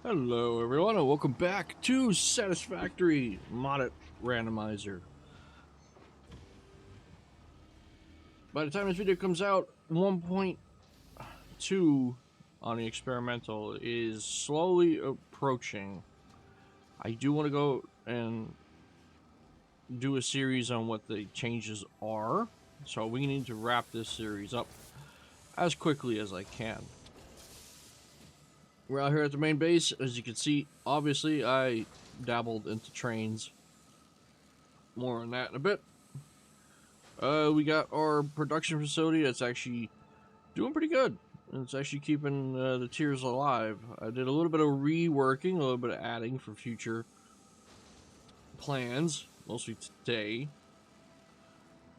Hello everyone and welcome back to Satisfactory modded randomizer. By the time this video comes out, 1.2 on the experimental is slowly approaching. I do want to go and do a series on what the changes are, so we need to wrap this series up as quickly as I can. We're out here at the main base. As you can see, obviously I dabbled into trains. More on that in a bit. We got our production facility that's actually doing pretty good. It's actually keeping the tiers alive. I did a little bit of reworking, a little bit of adding for future plans, mostly today.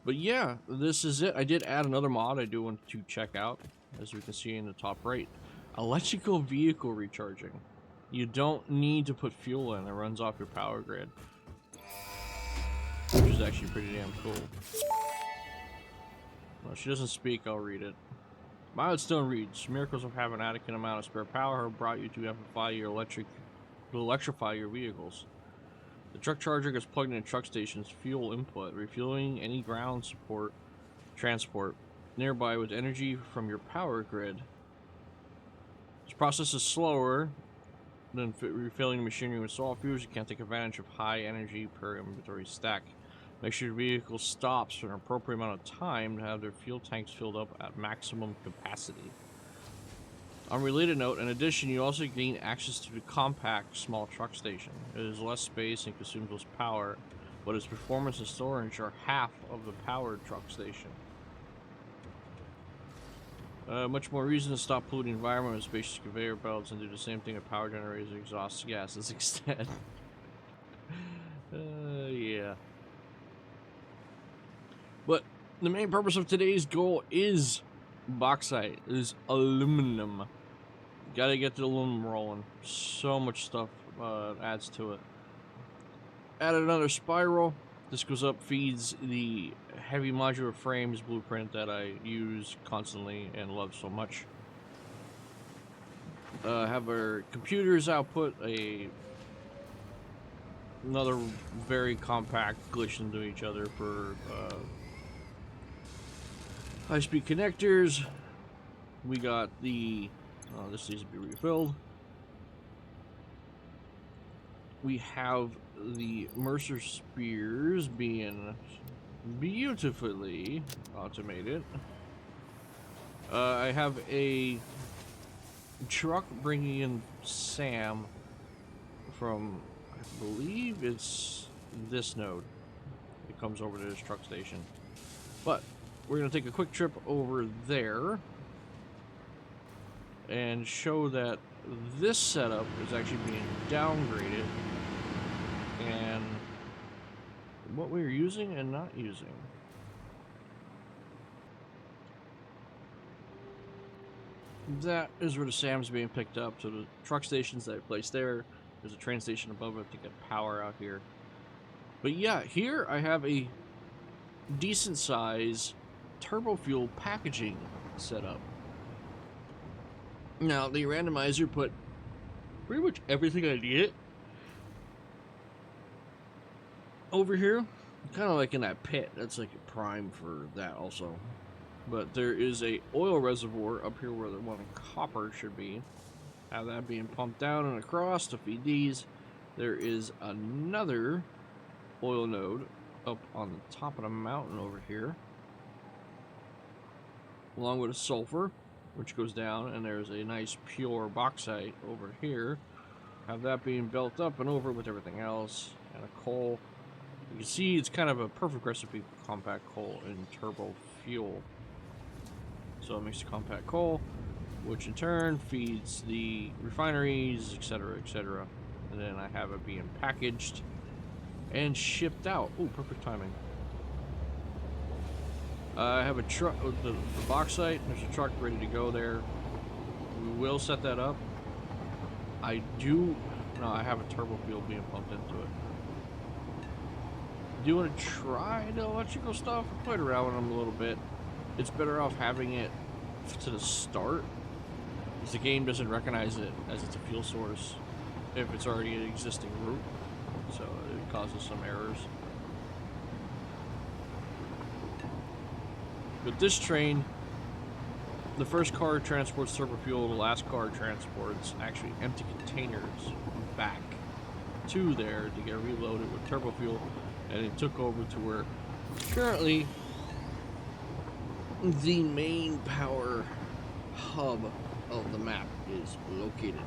But yeah, this is it. I did add another mod I do want to check out, as we can see in the top right. Electrical vehicle recharging. You don't need to put fuel in, it runs off your power grid. Which is actually pretty damn cool. Well, she doesn't speak, I'll read it. Milestone reads, miracles of having an adequate amount of spare power have brought you to electrify your vehicles. The truck charger gets plugged into truck station's fuel input, refueling any ground transport nearby with energy from your power grid. This process is slower than refilling the machinery with solid fuels. You can't take advantage of high energy per inventory stack. Make sure your vehicle stops for an appropriate amount of time to have their fuel tanks filled up at maximum capacity. On a related note, in addition, you also gain access to the compact small truck station. It is less space and consumes less power, but its performance and storage are half of the powered truck station. Much more reason to stop polluting the environment with spacious conveyor belts and do the same thing with power generators and exhaust gases instead. Yeah. But the main purpose of today's goal is bauxite, is aluminum. Gotta get the aluminum rolling. So much stuff adds to it. Added another spiral. This goes up, feeds the heavy modular frames blueprint that I use constantly and love so much. Have our computers output another very compact glitch into each other for high-speed connectors. We got the this needs to be refilled. We have the Mercer spears being beautifully automated. I have a truck bringing in Sam from, I believe it's this node. It comes over to this truck station. But we're going to take a quick trip over there and show that this setup is actually being downgraded and what we're using and not using. That is where the Sam's being picked up. So the truck stations that I placed there, there's a train station above it to get power out here. But yeah, here I have a decent size turbo fuel packaging setup. Now the randomizer put pretty much everything I needed over here, kind of like in that pit. That's like a prime for that also. But there is a oil reservoir up here where the one in copper should be. Have that being pumped down and across to feed these. There is another oil node up on the top of the mountain over here, along with a sulfur, which goes down, and there's a nice pure bauxite over here. Have that being built up and over with everything else, and a coal. You can see it's kind of a perfect recipe for compact coal and turbo fuel. So it makes the compact coal, which in turn feeds the refineries, etc., etc. And then I have it being packaged and shipped out. Oh, perfect timing. I have a truck with the bauxite. There's a truck ready to go there. We will set that up. I have a turbo fuel being pumped into it. Do you want to try the electrical stuff? I played around with them a little bit. It's better off having it to the start, because the game doesn't recognize it as it's a fuel source if it's already an existing route, so it causes some errors. But this train, the first car transports turbo fuel, the last car transports actually empty containers back to there to get reloaded with turbo fuel, and it took over to where currently the main power hub of the map is located.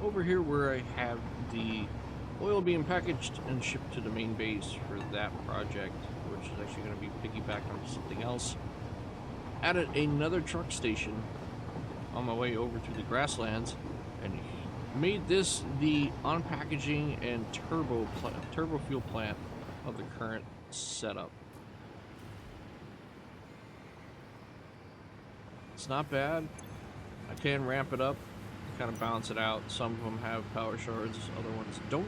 Over here where I have the oil being packaged and shipped to the main base for that project, which is actually going to be piggybacked onto something else, added another truck station on my way over to the grasslands and made this the unpackaging and turbo fuel plant of the current setup. It's not bad. I can ramp it up, kind of balance it out. Some of them have power shards, other ones don't.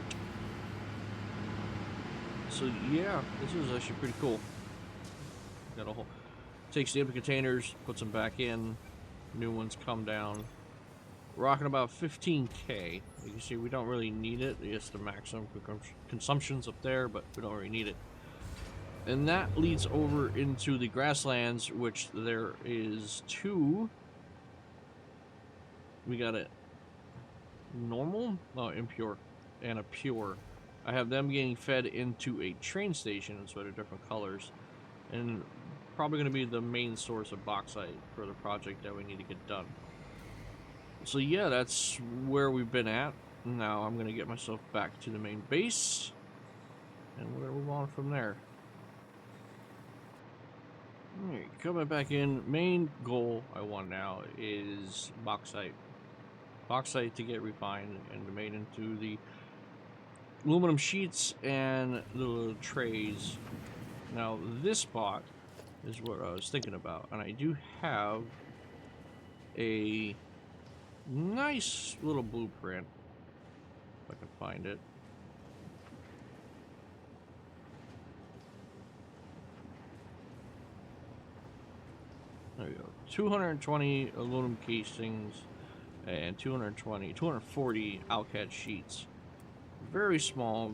So yeah, this is actually pretty cool. Got a whole, takes the empty containers, puts them back in, new ones come down. Rocking about 15k. You can see we don't really need it. It's the maximum consumption's up there, but we don't really need it. And that leads over into the grasslands, which there is two. We got a normal, no, impure, and a pure. I have them getting fed into a train station, so they're different colors, and probably going to be the main source of bauxite for the project that we need to get done. So yeah, that's where we've been at. Now I'm going to get myself back to the main base, and we're going to move on from there. Alright, coming back in, main goal I want now is bauxite. Bauxite to get refined and made into the aluminum sheets and the trays. Now this spot is what I was thinking about, and I do have a nice little blueprint if I can find it. There we go. 220 aluminum casings and 240 alcad sheets. Very small.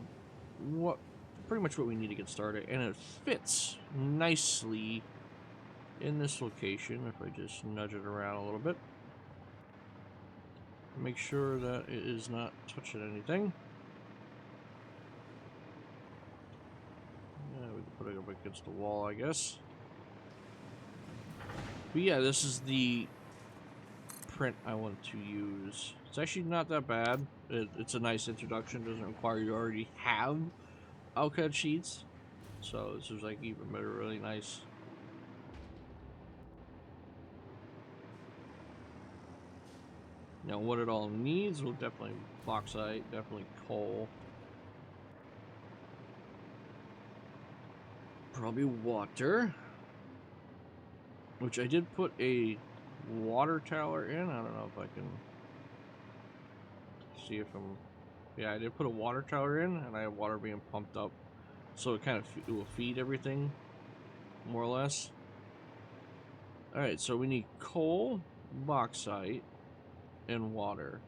Pretty much what we need to get started, and it fits nicely in this location. If I just nudge it around a little bit, make sure that it is not touching anything. Yeah, we can put it up against the wall, I guess. But yeah, this is the print I want to use. It's actually not that bad. It's a nice introduction. It doesn't require you already have alcad sheets, so this is like even better, really nice. Now what it all needs, will definitely bauxite, definitely coal, probably water, which I did put a water tower in. I don't know if I can see if I'm, yeah, I did put a water tower in, and I have water being pumped up, so it kind of it will feed everything more or less. Alright, so we need coal, bauxite, and water,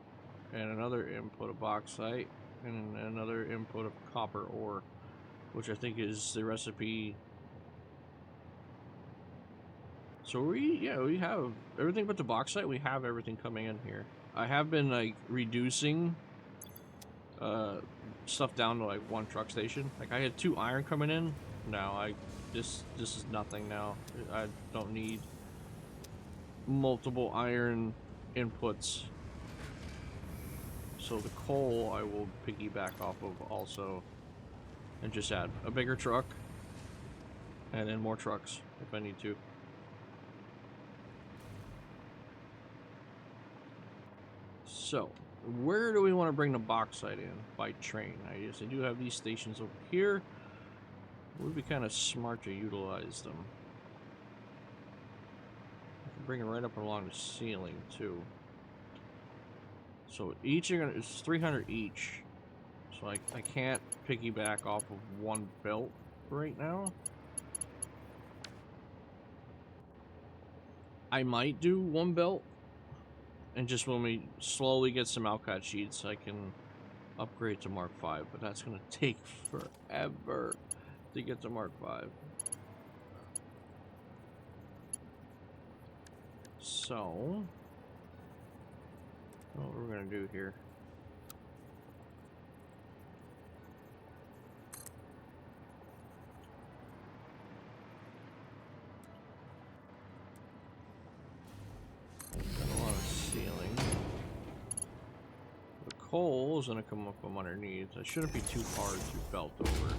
and another input of bauxite, and another input of copper ore, which I think is the recipe. So we have everything but the bauxite. We have everything coming in here. I have been like reducing stuff down to like one truck station. Like I had 2 iron coming in. Now this is nothing now. I don't need multiple iron inputs. So the coal I will piggyback off of also, and just add a bigger truck, and then more trucks if I need to. So where do we want to bring the bauxite in? By train. I guess I do have these stations over here. It would be kind of smart to utilize them. I can bring it right up along the ceiling too. So each are gonna, it's 300 each. So I can't piggyback off of one belt right now. I might do one belt, and just when we slowly get some Alcott sheets, I can upgrade to Mark V. But that's gonna take forever to get to Mark V. So, what we're gonna do here? Got a lot of ceiling. The coal is gonna come up from underneath. That shouldn't be too hard to belt over.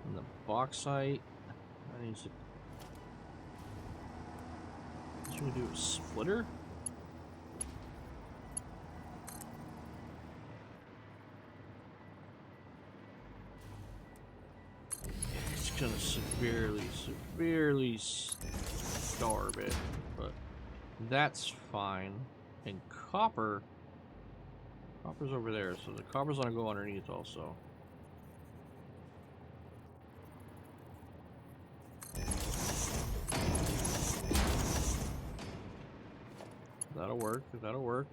And the bauxite, that needs to. What should we do? A splitter? It's gonna severely starve it, but that's fine. And copper's over there, so the copper's gonna go underneath also. That'll work, that'll work.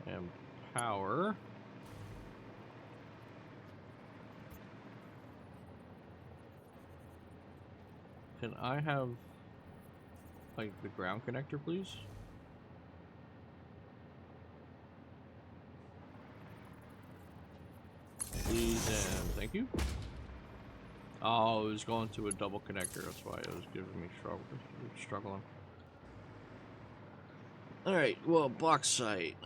And power. Can I have, like, the ground connector, please? Please and thank you. Oh, it was going to a double connector. That's why it was giving me struggling. Alright, well, bauxite.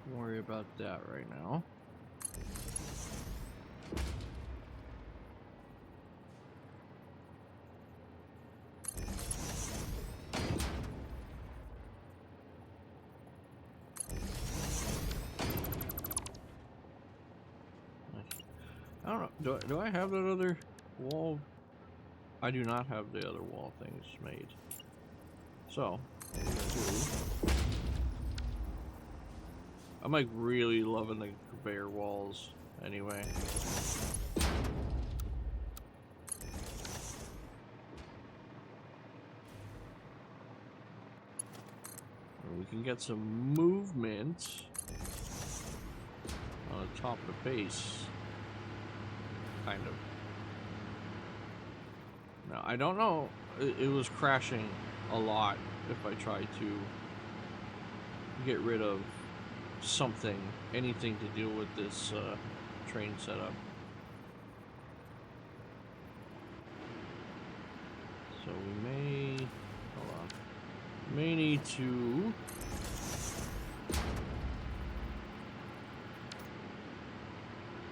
Don't worry about that right now. I don't know. Do I have that other wall? I do not have the other wall things made. So, what I'm gonna do, I'm like really loving the conveyor walls anyway. And we can get some movement on the top of the base. Kind of. Now, I don't know. It was crashing a lot if I tried to get rid of something, anything to deal with this train setup. So we may, hold on, may need to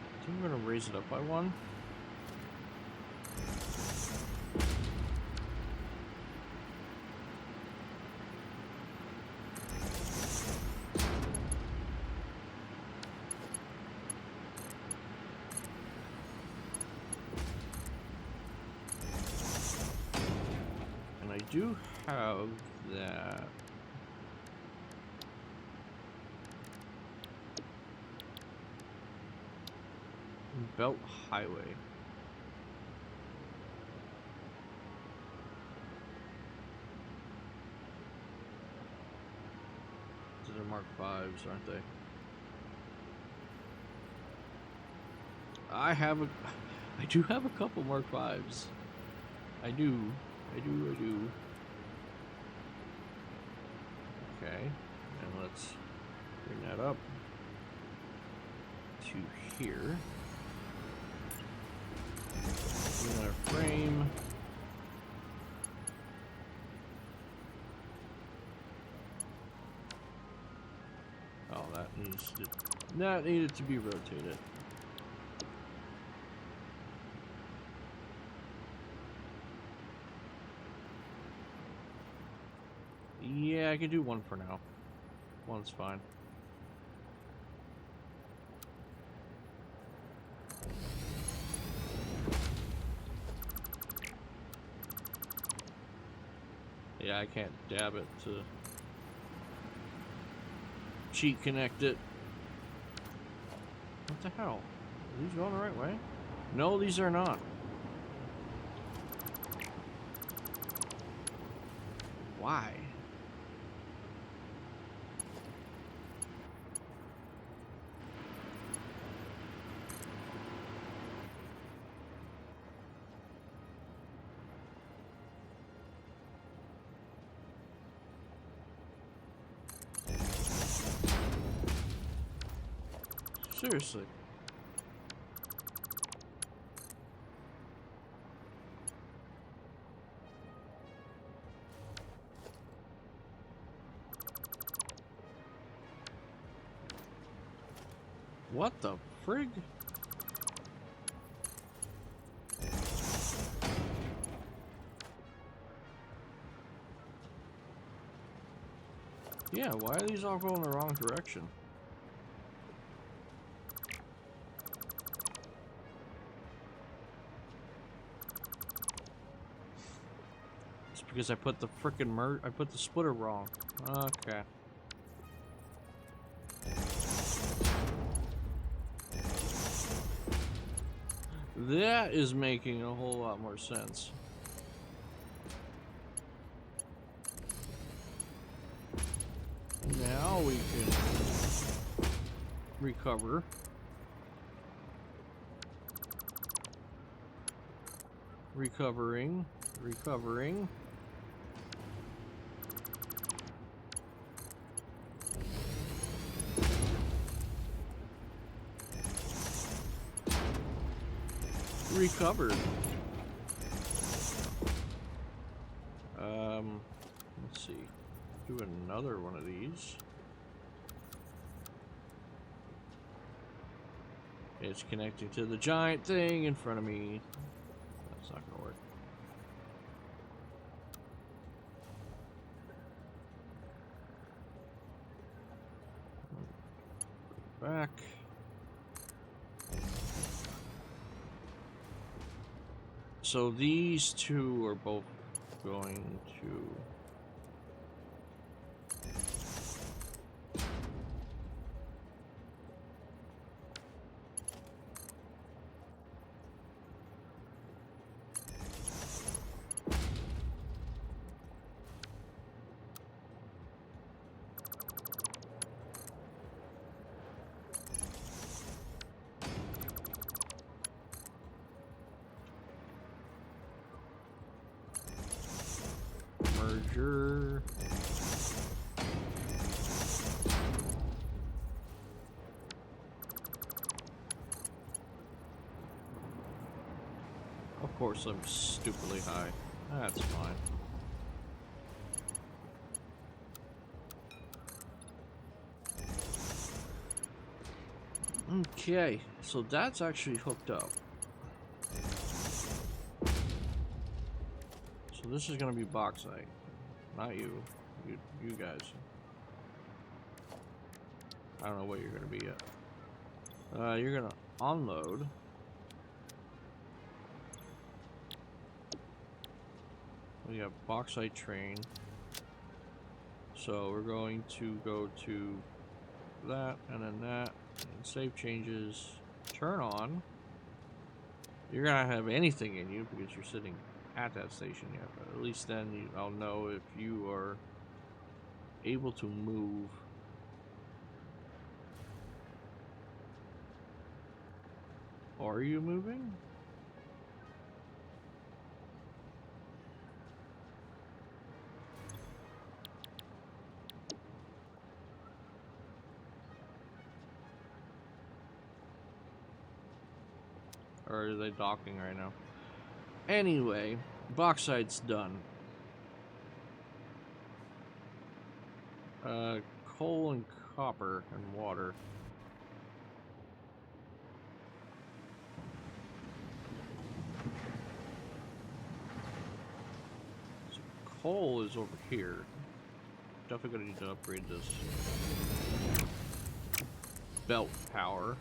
I think we're gonna raise it up by one. And I do have that. Belt highway. These are Mark 5s, aren't they? I do have a couple Mark 5s. I do. Okay, and let's bring that up to here. Another frame. Oh, that needed to be rotated. I could do one for now. One's fine. Yeah, I can't dab it to cheat connect it. What the hell? Are these going the right way? No, these are not. Why? Seriously. What the frig? Yeah, why are these all going the wrong direction? It's because I put the frickin' I put the splitter wrong. Okay. That is making a whole lot more sense. Now we can recover. Recovering. Recovered. Let's see. Do another one of these. It's connecting to the giant thing in front of me. That's not gonna work. Back. So these two are both going to... merger. Of course, I'm stupidly high. That's fine. Okay, so that's actually hooked up. So this is gonna be bauxite, not you. You guys. I don't know what you're gonna be yet. You're gonna unload. We have bauxite train. So we're going to go to that and then that and save changes. Turn on. You're gonna have anything in you because you're sitting at that station yet, but at least then I'll know if you are able to move. Are you moving? Or are they docking right now? Anyway, bauxite's done. Coal and copper and water. So coal is over here. definitely gonna need to upgrade this belt power.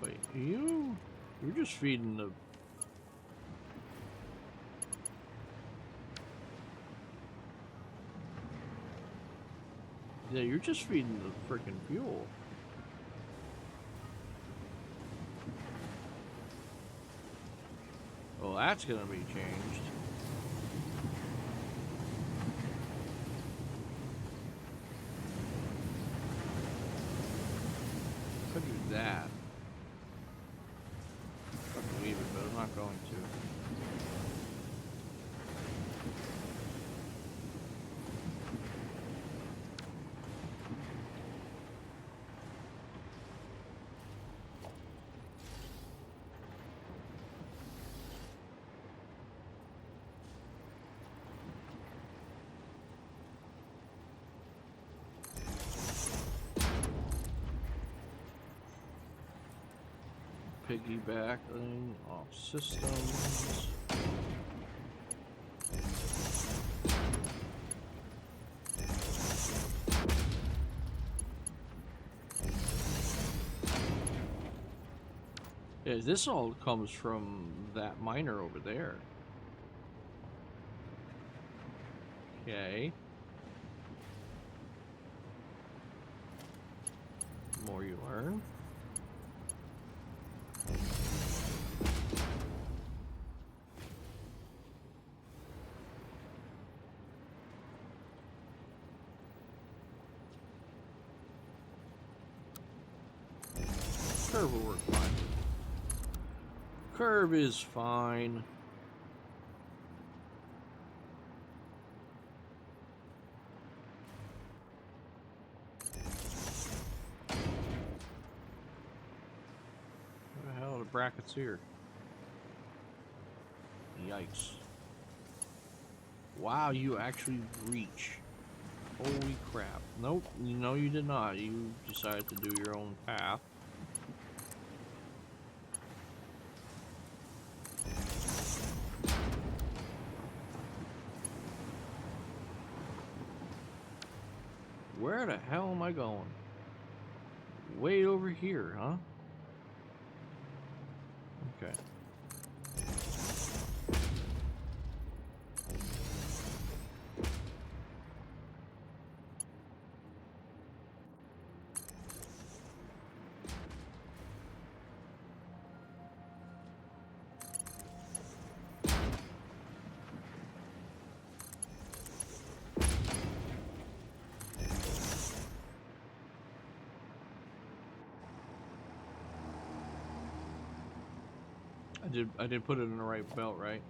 Wait, you're just feeding the... Yeah, you're just feeding the freaking fuel. Well, that's gonna be changed. Could do that. Fucking leave it, but I'm not going to. Piggybacking off systems. Yeah, this all comes from that miner over there. Okay. The more you learn. Curve will work fine. Curve is fine. What the hell are the brackets here? Yikes. Wow, you actually reach. Holy crap. Nope, no you did not. You decided to do your own path. Where the hell am I going? Way over here, huh? Okay. I did put it in the right belt, right?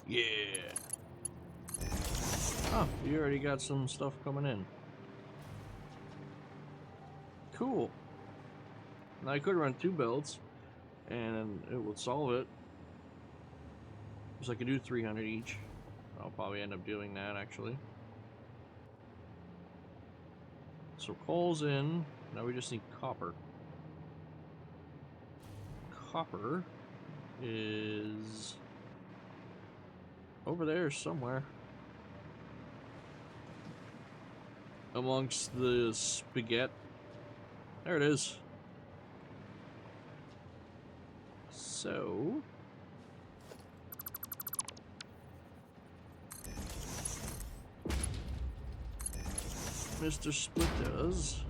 Yeah. Oh, you already got some stuff coming in. Cool. Now I could run 2 belts, and it would solve it. So I could do 300 each. I'll probably end up doing that, actually. So coal's in. Now we just need copper. Copper is over there somewhere. Amongst the spaghetti. There it is. So... Mr. Splitters.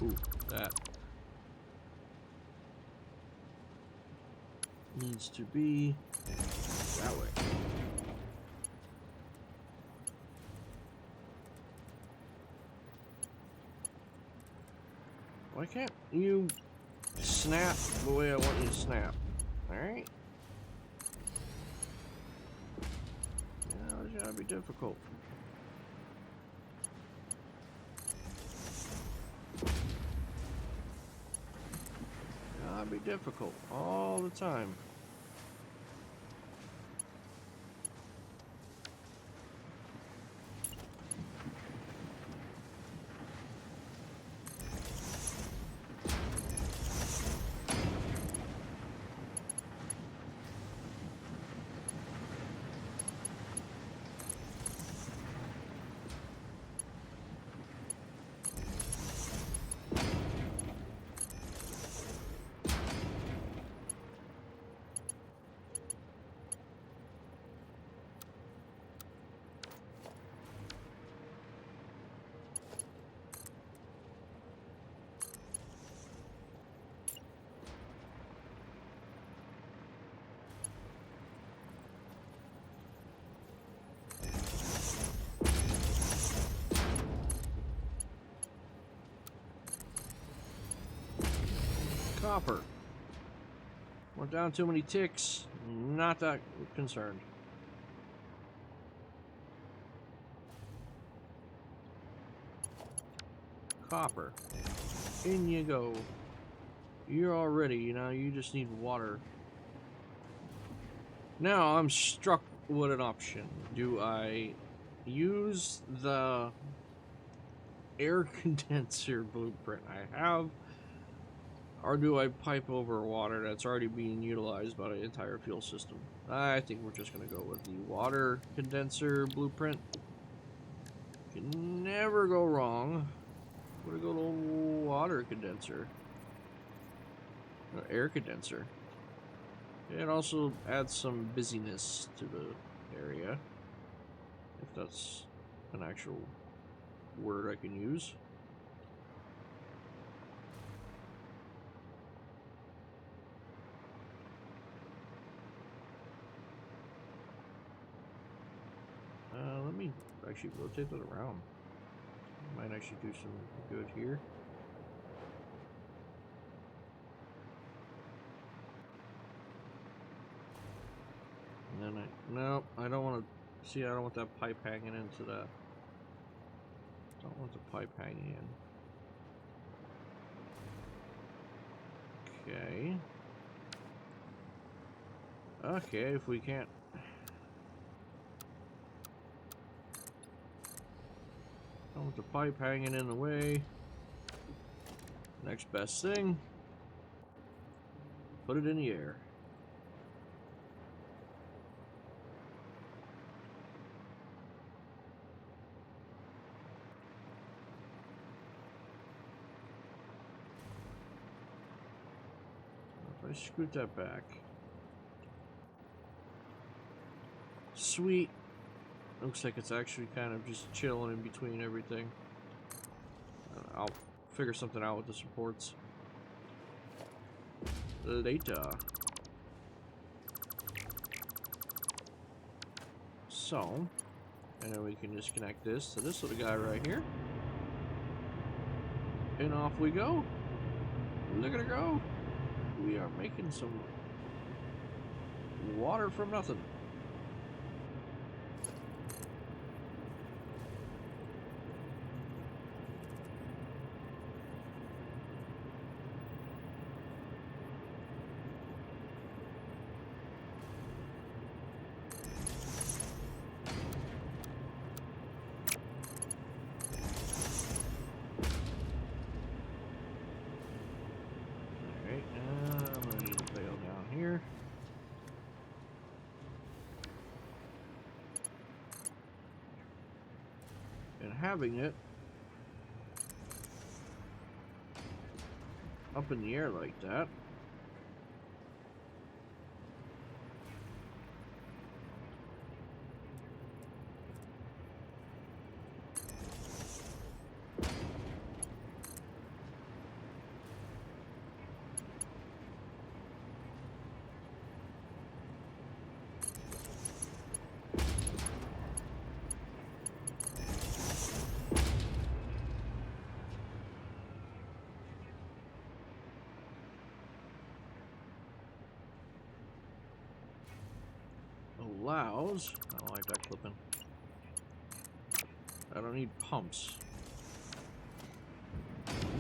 Ooh, that needs to be that way. Why can't you snap the way I want you to snap? Alright? Yeah, it's gotta be difficult. Gotta be difficult all the time. Copper. We're down too many ticks. Not that concerned. Copper. In you go. You're all ready. Now you just need water. Now I'm struck with an option. Do I use the air condenser blueprint I have, or do I pipe over water that's already being utilized by the entire fuel system? I think we're just going to go with the water condenser blueprint. Can never go wrong. We're going to go to water condenser. No, air condenser. It also adds some busyness to the area, if that's an actual word I can use. Let me actually rotate that around. Might actually do some good here. And then no, I don't want to, see, I don't want that pipe hanging into that. Don't want the pipe hanging in. Okay. Okay, if we can't. Don't want the pipe hanging in the way. Next best thing. Put it in the air. If I scoot that back. Sweet. Looks like it's actually kind of just chilling in between everything. I'll figure something out with the supports later. So, and then we can just connect this to this little guy right here. And off we go. Look at her go. We are making some water from nothing. Having it up in the air like that. allows... I don't like that clipping. I don't need pumps.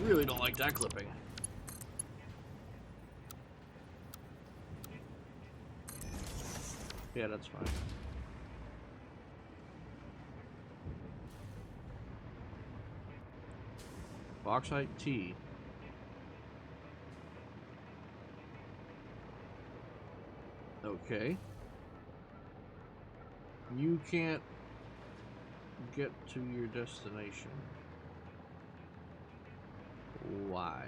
Really don't like that clipping. Yeah, that's fine. Bauxite T. Okay. You can't get to your destination. Why?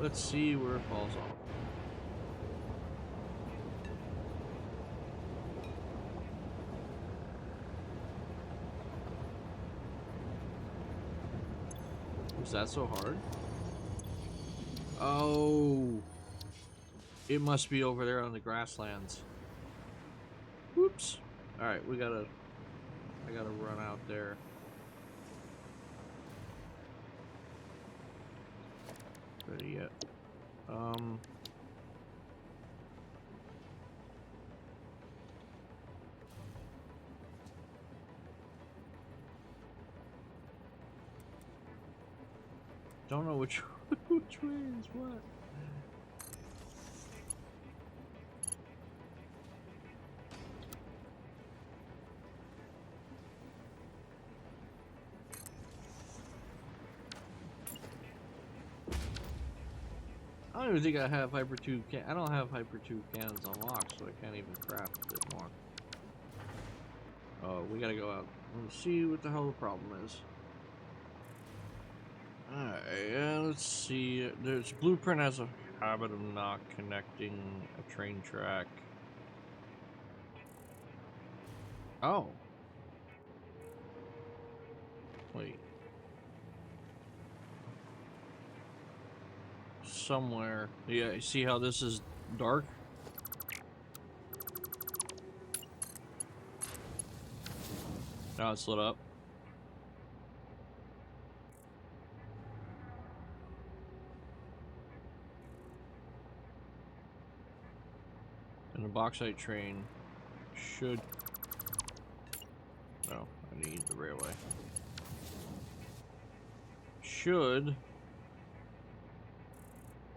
Let's see where it falls off. Was that so hard? Oh, it must be over there on the grasslands. Whoops. All right, I gotta run out there. Ready yet? Don't know which way is what. I don't even think I have Hyper 2 can. I don't have Hyper 2 cannons unlocked, so I can't even craft it more. Oh, we gotta go out and see what the hell the problem is. Alright, let's see. There's Blueprint has a habit of not connecting a train track. Oh. Wait. Somewhere. Yeah, you see how this is dark? Now it's lit up. And the bauxite train should... No, I need the railway. Should...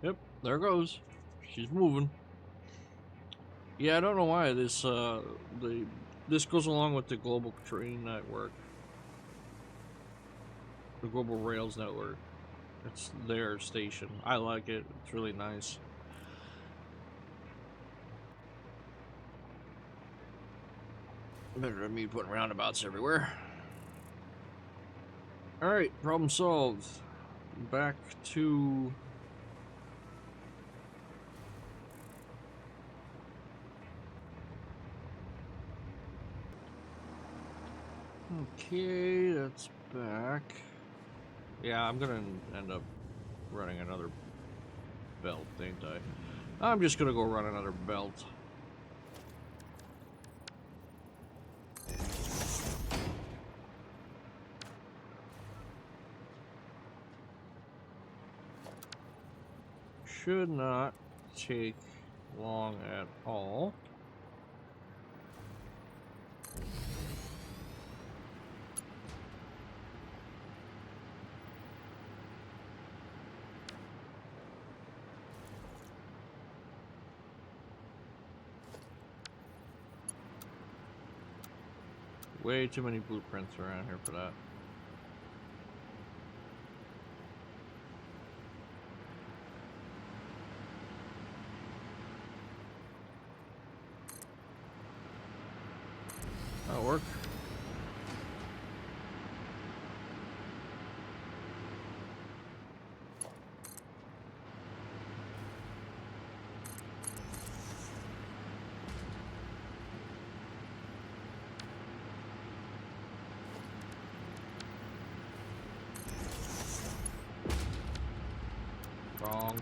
Yep, there goes. She's moving. Yeah, I don't know why this this goes along with the global train network. The global rails network. It's their station. I like it. It's really nice. Better than me putting roundabouts everywhere. Alright, problem solved. Back to... Okay, that's back. Yeah, I'm gonna end up running another belt, ain't I? I'm just gonna go run another belt. Should not take long at all. Way too many blueprints around here for that. That'll work. Wrong.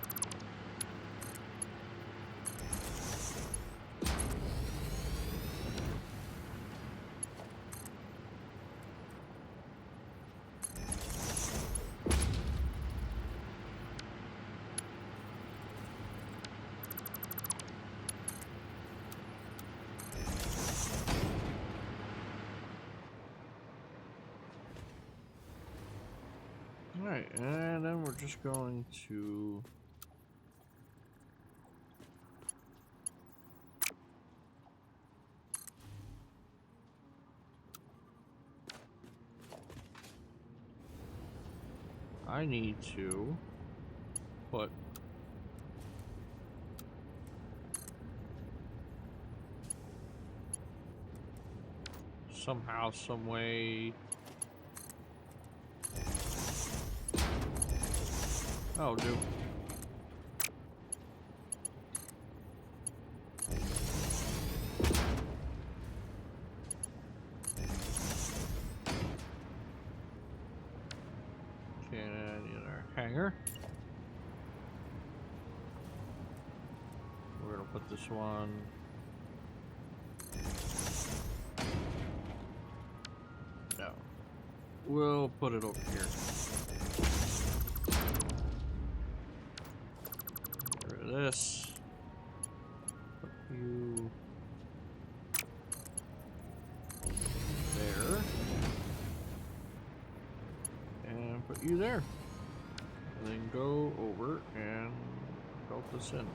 Alright, and then we're just going to... I need to put somehow, some way. Oh, dude. Okay, and in our hanger. We're gonna put this one. No. We'll put it over here. Get rid of this. Put you there. And put you there. And then go over and belt this in.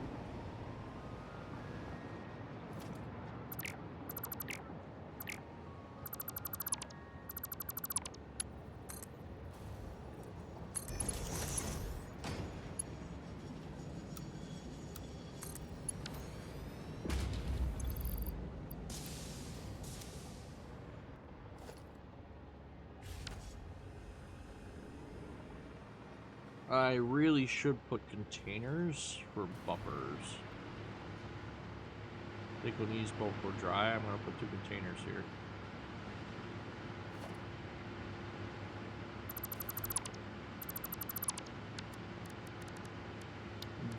I really should put containers for buffers. I think when these both go dry, I'm going to put 2 containers here.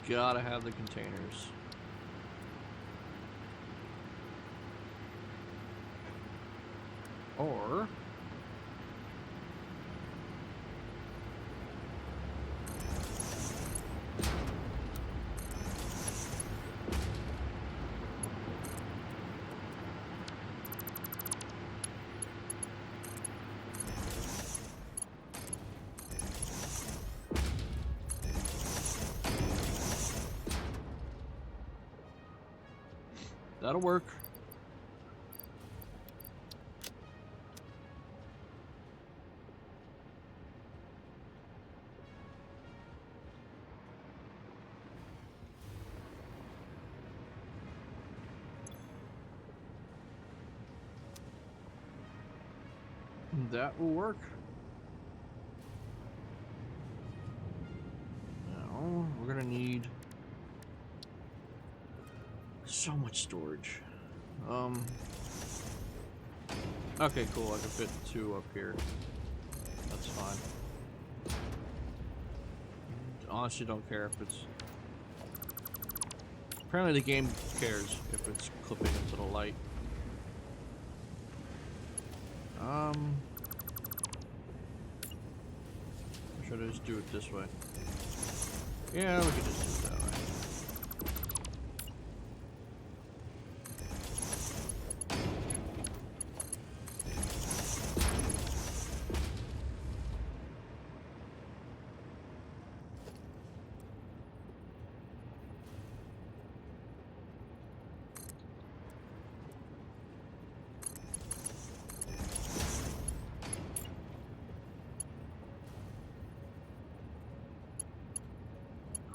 Gotta have the containers. Or... that'll work. That will work. Now, we're gonna need so much storage. Okay, cool. I can fit 2 up here. That's fine. Honestly, don't care if it's... Apparently the game cares if it's clipping into the light. Should I just do it this way? Yeah, we can just do it that way.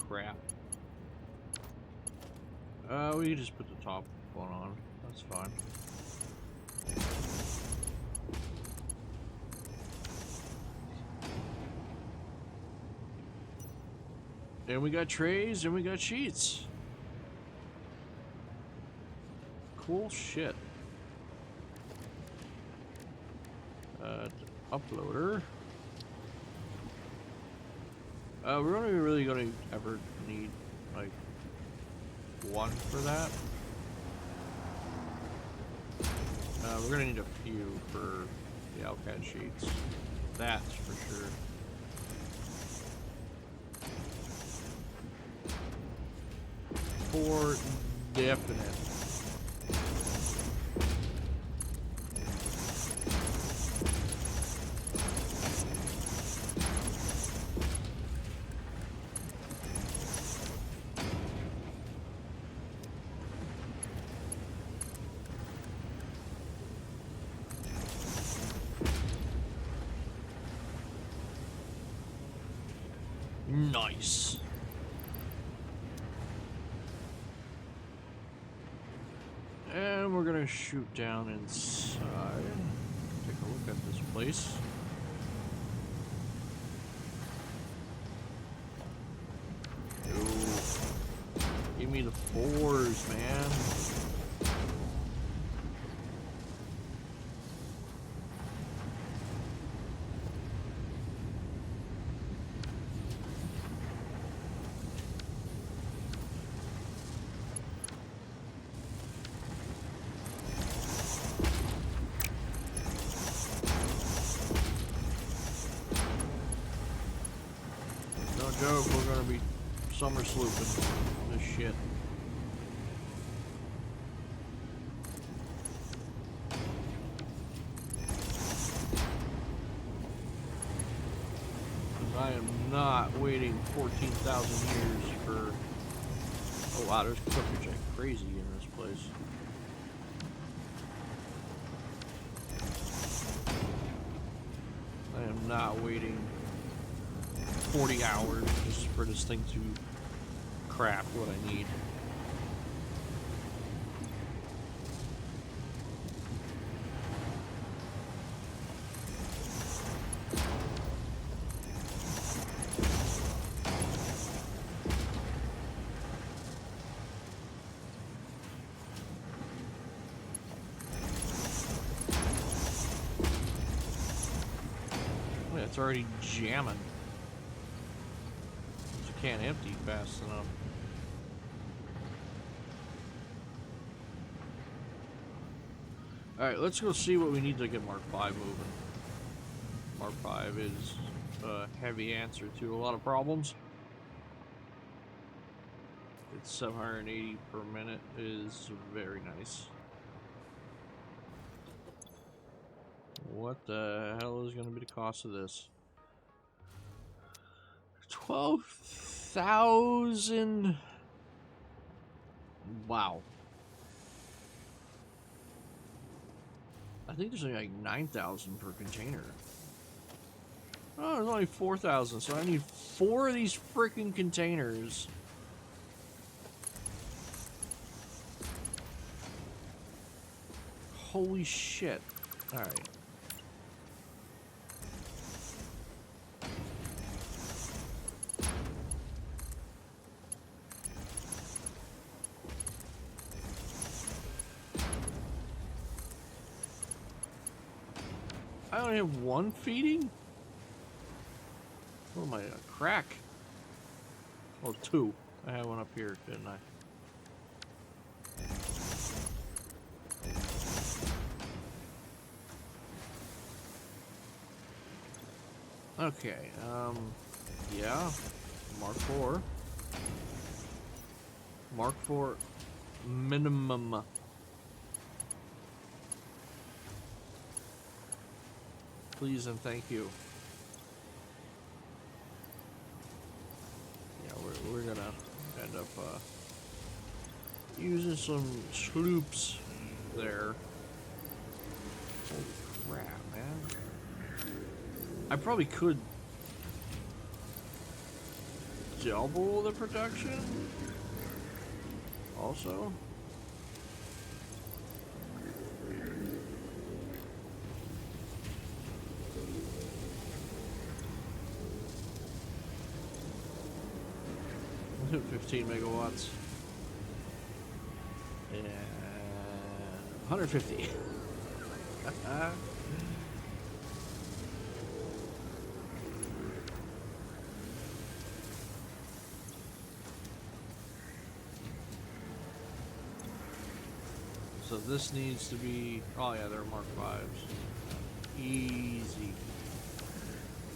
Crap. We can just put the top one on. That's fine. And we got trays and we got sheets. Cool shit. Uploader. We're only really gonna ever need like 1 for that. We're gonna need a few for the outcat sheets. That's for sure. For definite. Nice. And we're gonna shoot down inside. Take a look at this place. Ooh. Give me the fours, man. No joke, we're gonna be summer slooping this shit. I am not waiting 14,000 years for... Oh wow, there's coverage like crazy in this place. I am not waiting 40 hours just for this thing to craft what I need. It's already jamming. You can't empty fast enough. Alright, let's go see what we need to get Mark 5 moving. Mark 5 is a heavy answer to a lot of problems. It's 780 per minute is very nice. What the hell is going to be the cost of this? 12,000. Wow. I think there's only like 9,000 per container. Oh, there's only 4,000, so I need 4 of these freaking containers. Holy shit. Alright. I only have 1 feeding? What am I, a crack? Well, 2. I had 1 up here, didn't I? Okay, yeah. Mark 4. Mark 4 minimum. Please and thank you. Yeah, we're gonna end up using some sloops there. Holy crap, man. I probably could double the production also. Look at 15 megawatts. And 150. So this needs to be, oh yeah, they're Mark 5s. Easy.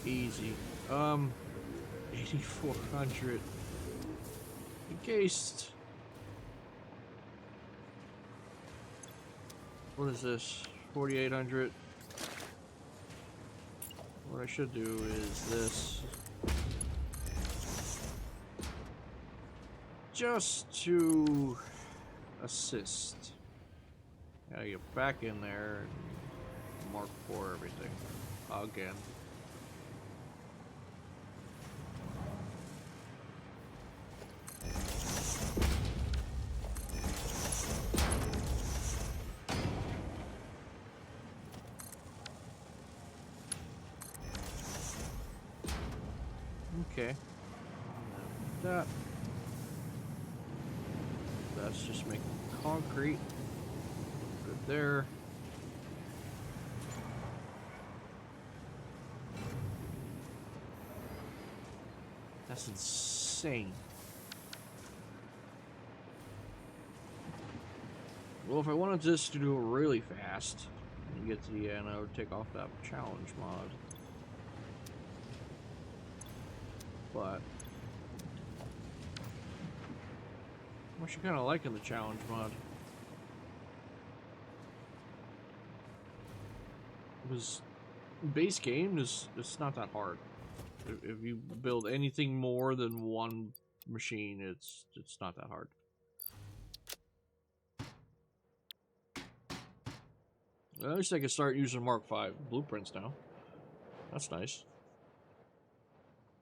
Easy. 8,400. Encased. What is this? 4,800. What I should do is this. Just to assist. Gotta get back in there and Mark 4 everything again. okay. That. That's just making concrete. Good there. That's insane. Well, if I wanted this to do it really fast and get to the end, I would take off that challenge mod. But I'm actually kind of liking the challenge mod. Because base game is it's not that hard. If you build anything more than one machine, it's not that hard. At least I can start using Mark V blueprints now. That's nice.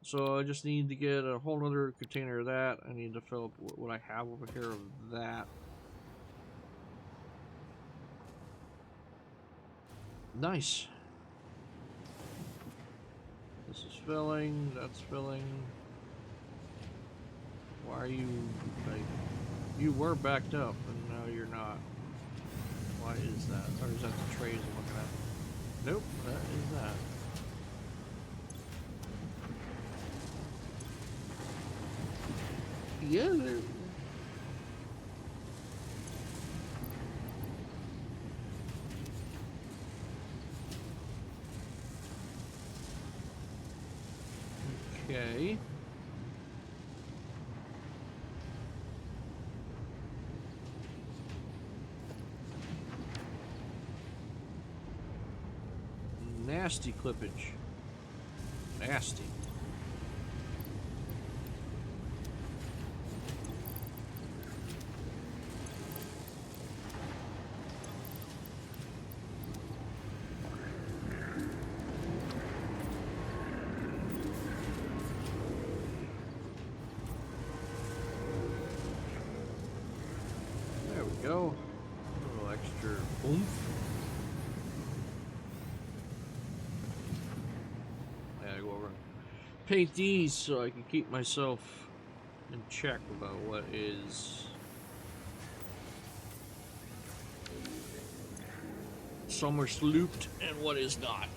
So I just need to get a whole other container of that. I need to fill up what I have over here of that. Nice. This is filling, that's filling. Why are you, like, you were backed up and now you're not. Why is that? Or is that the trays I'm looking at? Nope, that is that. Yeah, they're... Okay. Nasty clippage. Nasty. There we go. A little extra oomph. Go over and paint these so I can keep myself in check about what is somewhere slooped and what is not.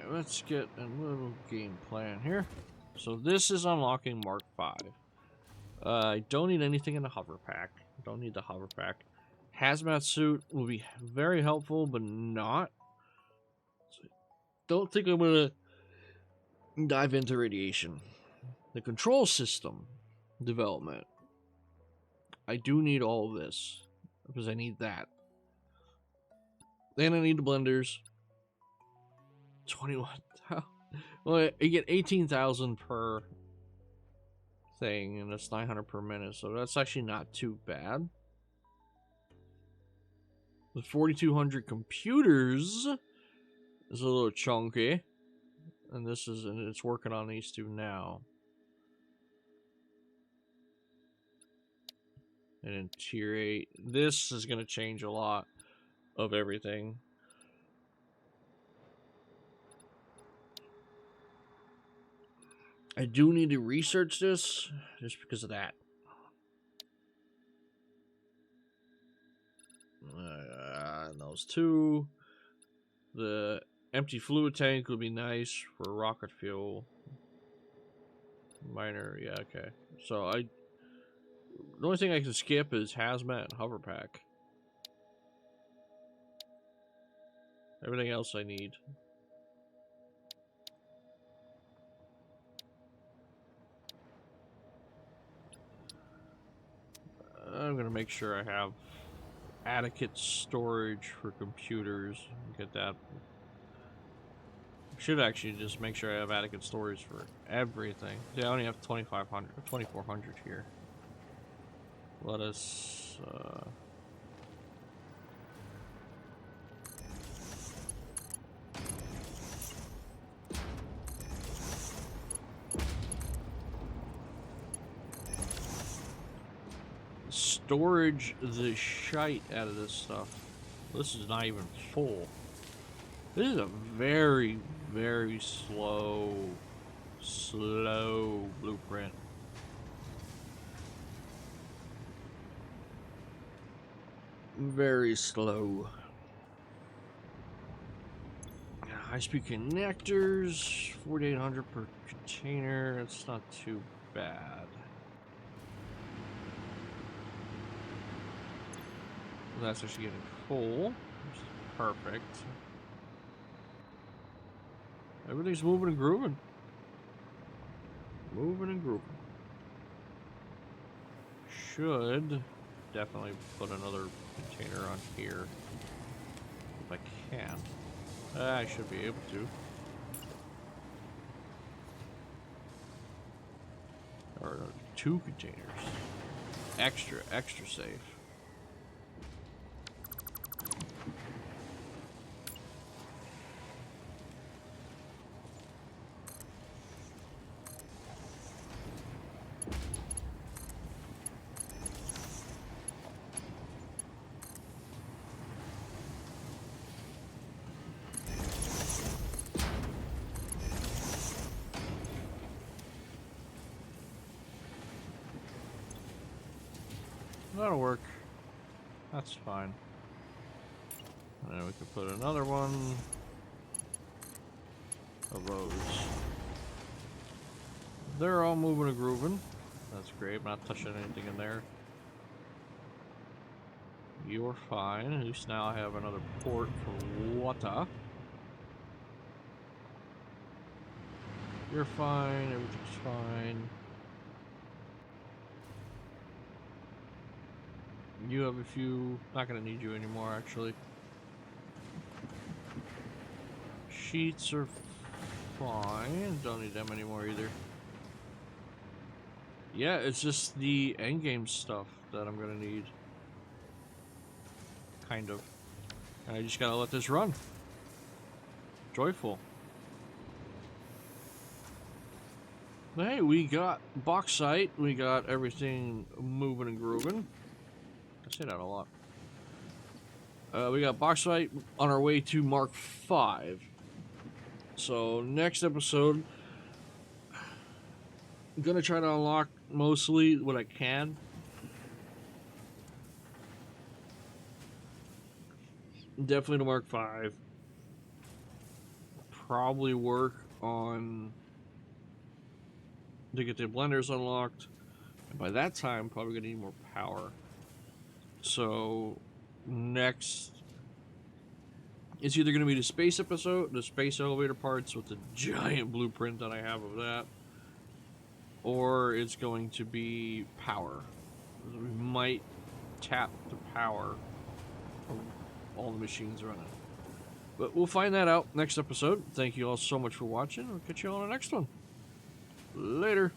Let's get a little game plan here. So this is unlocking Mark V. I don't need anything in the hover pack. Don't need the hover pack. Hazmat suit will be very helpful, but not. So don't think I'm gonna dive into radiation. The control system development. I do need all of this because I need that. Then I need the blenders. 21. Well, you get 18,000 per thing, and that's 900 per minute, so that's actually not too bad. The 4,200 computers is a little chunky, and it's working on these two now. And in tier 8, this is going to change a lot of everything. I do need to research this just because of that. Those two. The empty fluid tank would be nice for rocket fuel. Minor, yeah, okay. So the only thing I can skip is hazmat and hover pack. Everything else I need. I'm gonna make sure I have adequate storage for computers. Get that. Should actually just make sure I have adequate storage for everything. See, I only have 2,400 here. Let us storage the shite out of this stuff. This is not even full. This is a very, very slow blueprint. Very slow. High-speed connectors, 4,800 per container. It's not too bad. That's actually getting full, which is perfect. Everything's moving and grooving. Moving and grooving. Should definitely put another container on here if I can. I should be able to. Or 2 containers. Extra safe. That'll work. That's fine. And then we can put another one of those. They're all moving and grooving. That's great. I'm not touching anything in there. You're fine. At least now I have another port for water. You're fine. Everything's fine. You have a few. Not gonna need you anymore, actually. Sheets are fine. Don't need them anymore either. Yeah, it's just the endgame stuff that I'm gonna need. Kind of. And I just gotta let this run. Joyful. But hey, we got bauxite. We got everything moving and grooving. I say that a lot. We got bauxite on our way to Mark 5. So next episode, I'm gonna try to unlock mostly what I can. Definitely to Mark 5. Probably work on to get the blenders unlocked. And by that time, probably gonna need more power. So next, it's either going to be the space episode, the space elevator parts with the giant blueprint that I have of that, or it's going to be power. We might tap the power from all the machines running. But we'll find that out next episode. Thank you all so much for watching. I'll catch you all on the next one. Later.